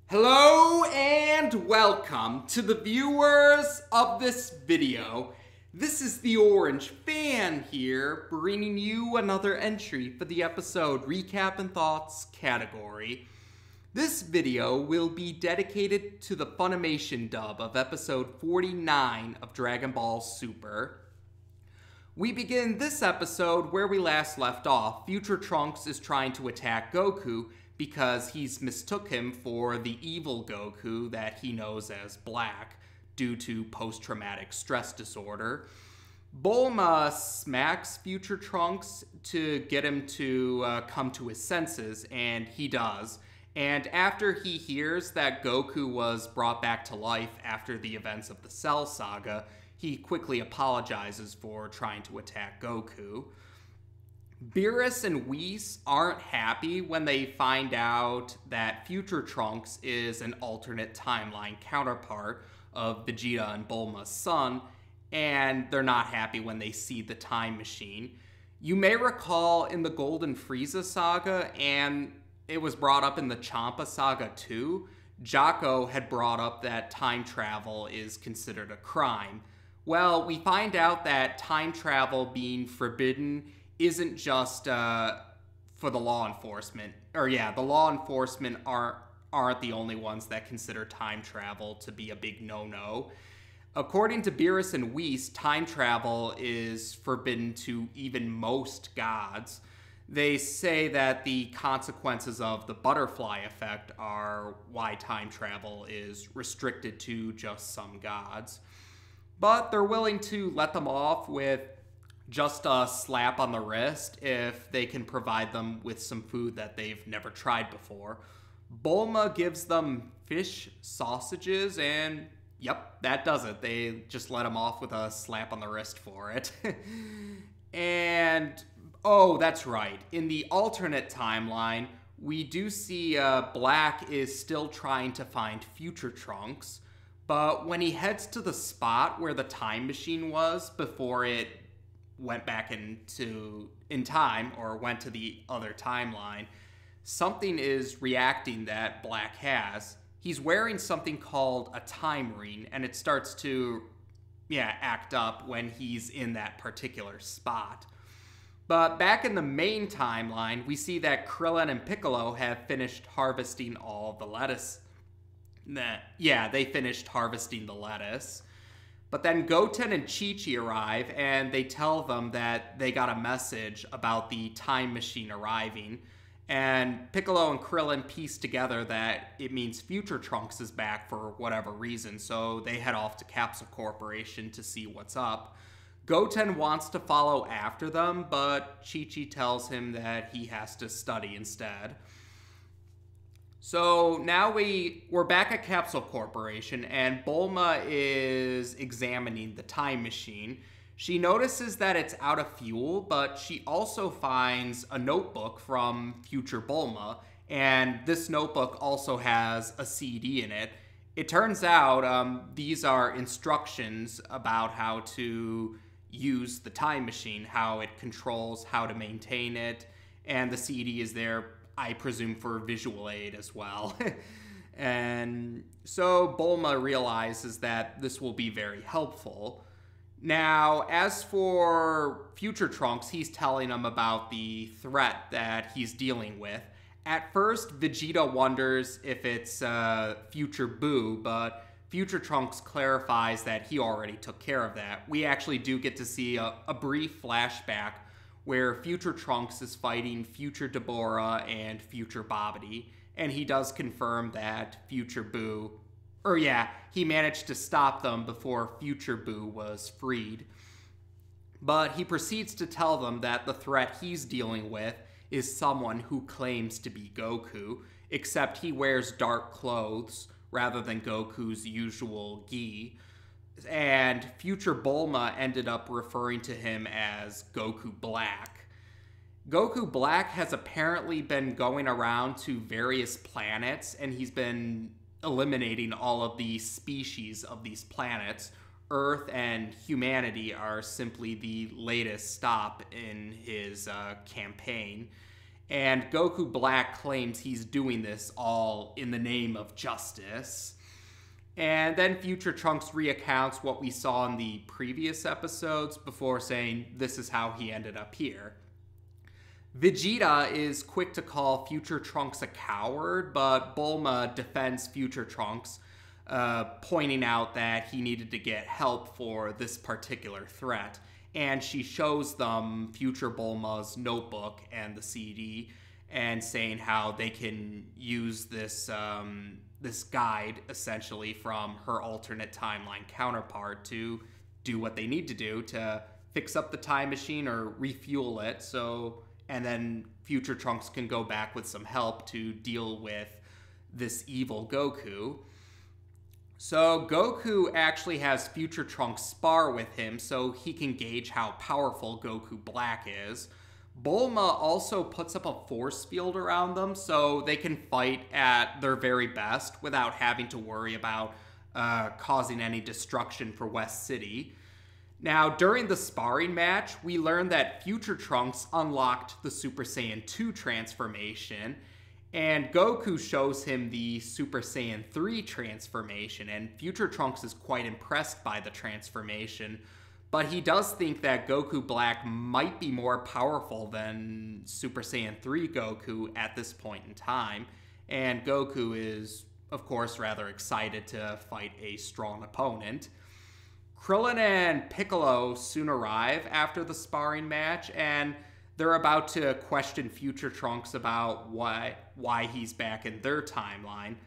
Hello and welcome to the viewers of this video. This is the Orange Fan here, bringing you another entry for the episode Recap and Thoughts category. This video will be dedicated to the Funimation dub of episode 49 of Dragon Ball Super. We begin this episode where we last left off. Future Trunks is trying to attack Goku because he's mistook him for the evil Goku that he knows as Black due to post-traumatic stress disorder. Bulma smacks Future Trunks to get him to come to his senses, and he does. And after he hears that Goku was brought back to life after the events of the Cell Saga, he quickly apologizes for trying to attack Goku. Beerus and Whis aren't happy when they find out that Future Trunks is an alternate timeline counterpart of Vegeta and Bulma's son, and they're not happy when they see the time machine. You may recall in the Golden Frieza saga, and it was brought up in the Champa saga too, Jaco had brought up that time travel is considered a crime. Well, we find out that time travel being forbidden isn't just for the law enforcement. The law enforcement aren't the only ones that consider time travel to be a big no-no. According to Beerus and Whis, time travel is forbidden to even most gods. They say that the consequences of the butterfly effect are why time travel is restricted to just some gods. But they're willing to let them off with just a slap on the wrist if they can provide them with some food that they've never tried before. Bulma gives them fish sausages, and yep, that does it. They just let him off with a slap on the wrist for it. And, oh, that's right. In the alternate timeline, we do see Black is still trying to find Future Trunks, but when he heads to the spot where the time machine was before it went back in time or went to the other timeline, something is reacting that Black has. He's wearing something called a time ring, and it starts to act up when he's in that particular spot. But back in the main timeline, we see that Krillin and Piccolo have finished harvesting all the lettuce. They finished harvesting the lettuce. But then Goten and Chi-Chi arrive, and they tell them that they got a message about the time machine arriving. And Piccolo and Krillin piece together that it means Future Trunks is back for whatever reason, so they head off to Capsule Corporation to see what's up. Goten wants to follow after them, but Chi-Chi tells him that he has to study instead. So now we're back at Capsule Corporation, and Bulma is examining the time machine. She notices that it's out of fuel, but she also finds a notebook from future Bulma, and this notebook also has a CD in it. It turns out these are instructions about how to use the time machine, how it controls, how to maintain it, and the CD is there, I presume, for visual aid as well. And so Bulma realizes that this will be very helpful. Now, as for Future Trunks, he's telling him about the threat that he's dealing with. At first, Vegeta wonders if it's Future Boo, but Future Trunks clarifies that he already took care of that. We actually do get to see a brief flashback where Future Trunks is fighting Future Deborah and Future Babidi, and he does confirm that Future Boo, he managed to stop them before Future Boo was freed. But he proceeds to tell them that the threat he's dealing with is someone who claims to be Goku, except he wears dark clothes rather than Goku's usual gi. And future Bulma ended up referring to him as Goku Black. Goku Black has apparently been going around to various planets, and he's been eliminating all of the species of these planets. Earth and humanity are simply the latest stop in his campaign. And Goku Black claims he's doing this all in the name of justice. And then Future Trunks recounts what we saw in the previous episodes before saying this is how he ended up here. Vegeta is quick to call Future Trunks a coward, but Bulma defends Future Trunks, pointing out that he needed to get help for this particular threat. And she shows them Future Bulma's notebook and the CD, and saying how they can use this this guide, essentially, from her alternate timeline counterpart to do what they need to do to fix up the time machine or refuel it, and then Future Trunks can go back with some help to deal with this evil Goku. So Goku actually has Future Trunks spar with him so he can gauge how powerful Goku Black is. Bulma also puts up a force field around them so they can fight at their very best without having to worry about causing any destruction for West City. Now, during the sparring match, we learned that Future Trunks unlocked the Super Saiyan 2 transformation, and Goku shows him the Super Saiyan 3 transformation, and Future Trunks is quite impressed by the transformation, but he does think that Goku Black might be more powerful than Super Saiyan 3 Goku at this point in time, and Goku is, of course, rather excited to fight a strong opponent. Krillin and Piccolo soon arrive after the sparring match, and they're about to question Future Trunks about why he's back in their timeline.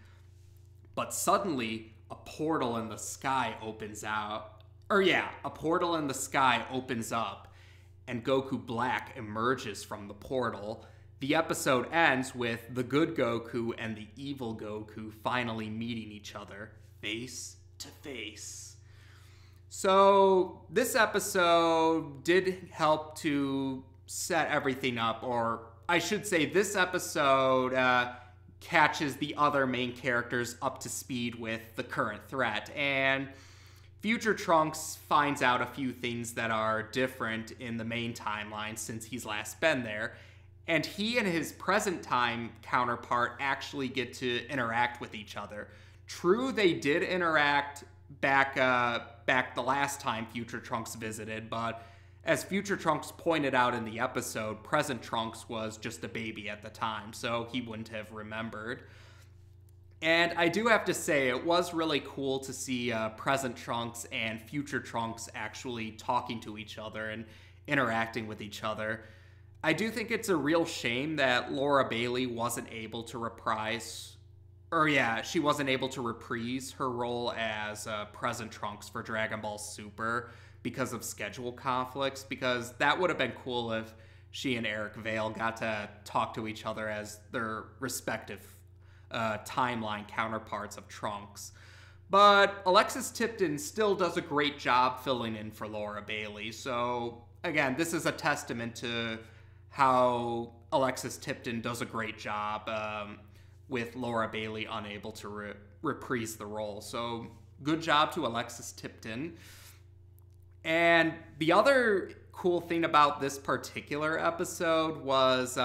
But suddenly, a portal in the sky opens up, and Goku Black emerges from the portal. The episode ends with the good Goku and the evil Goku finally meeting each other, face to face. So this episode did help to set everything up, or I should say this episode catches the other main characters up to speed with the current threat, and Future Trunks finds out a few things that are different in the main timeline since he's last been there, and he and his present time counterpart actually get to interact with each other. True, they did interact back the last time Future Trunks visited, but as Future Trunks pointed out in the episode, present Trunks was just a baby at the time, so he wouldn't have remembered. And I do have to say, it was really cool to see present Trunks and Future Trunks actually talking to each other and interacting with each other. I do think it's a real shame that Laura Bailey wasn't able to reprise her role as present Trunks for Dragon Ball Super because of schedule conflicts, because that would have been cool if she and Eric Vale got to talk to each other as their respective timeline counterparts of Trunks. But Alexis Tipton still does a great job filling in for Laura Bailey, so again, this is a testament to how Alexis Tipton does a great job with Laura Bailey unable to reprise the role. So good job to Alexis Tipton. And the other cool thing about this particular episode was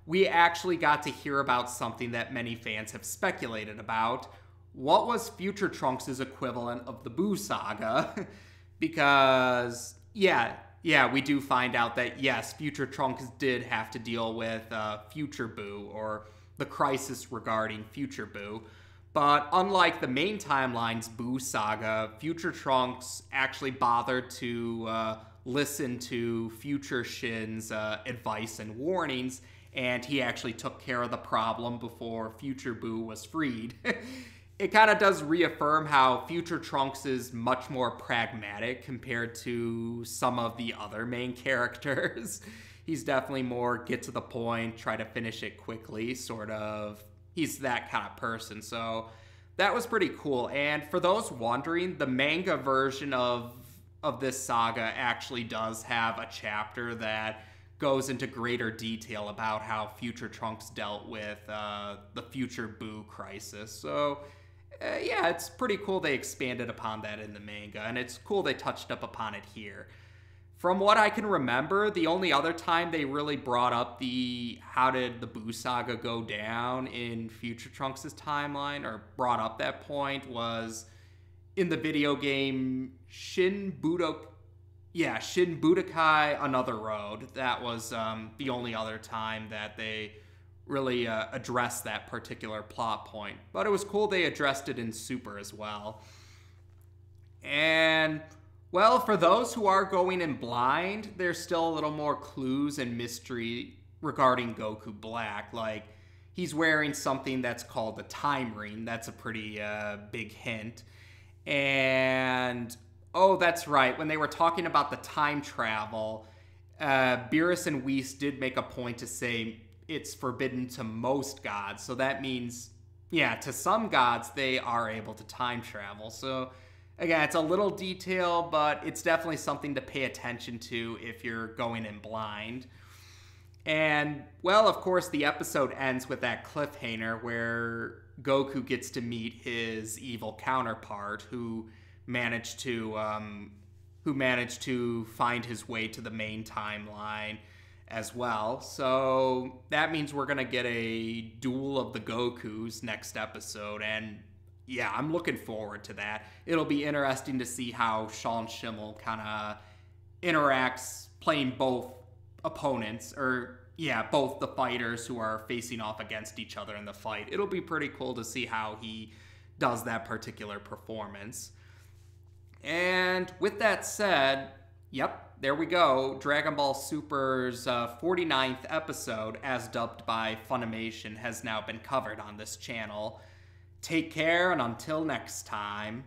we actually got to hear about something that many fans have speculated about. What was Future Trunks' equivalent of the Buu Saga? Because, yeah, we do find out that, yes, Future Trunks did have to deal with Future Buu, or the crisis regarding Future Buu. But unlike the main timeline's Buu Saga, Future Trunks actually bothered to listen to Future Shin's advice and warnings, and he actually took care of the problem before Future Buu was freed. It kind of does reaffirm how Future Trunks is much more pragmatic compared to some of the other main characters. He's definitely more get to the point, try to finish it quickly, sort of. He's that kind of person, so that was pretty cool. And for those wondering, the manga version of this saga actually does have a chapter that goes into greater detail about how Future Trunks dealt with the Future Buu crisis. So, yeah, it's pretty cool they expanded upon that in the manga, and it's cool they touched up upon it here. From what I can remember, the only other time they really brought up the how did the Boo Saga go down in Future Trunks' timeline, or brought up that point, was in the video game Shin Budokai Another Road. That was the only other time that they really addressed that particular plot point. But it was cool they addressed it in Super as well. And, well, for those who are going in blind, there's still a little more clues and mystery regarding Goku Black. Like, he's wearing something that's called the Time Ring. That's a pretty big hint. And, oh, that's right. When they were talking about the time travel, Beerus and Whis did make a point to say it's forbidden to most gods. So that means, yeah, to some gods, they are able to time travel. So, again, it's a little detail, but it's definitely something to pay attention to if you're going in blind. And, well, of course, the episode ends with that cliffhanger where Goku gets to meet his evil counterpart who managed to find his way to the main timeline as well. So that means we're going to get a duel of the Gokus next episode, and yeah, I'm looking forward to that. It'll be interesting to see how Sean Schimmel kind of interacts playing both opponents, or yeah, both the fighters who are facing off against each other in the fight. It'll be pretty cool to see how he does that particular performance. And with that said, yep, there we go. Dragon Ball Super's 49th episode, as dubbed by FUNimation, has now been covered on this channel. Take care, and until next time.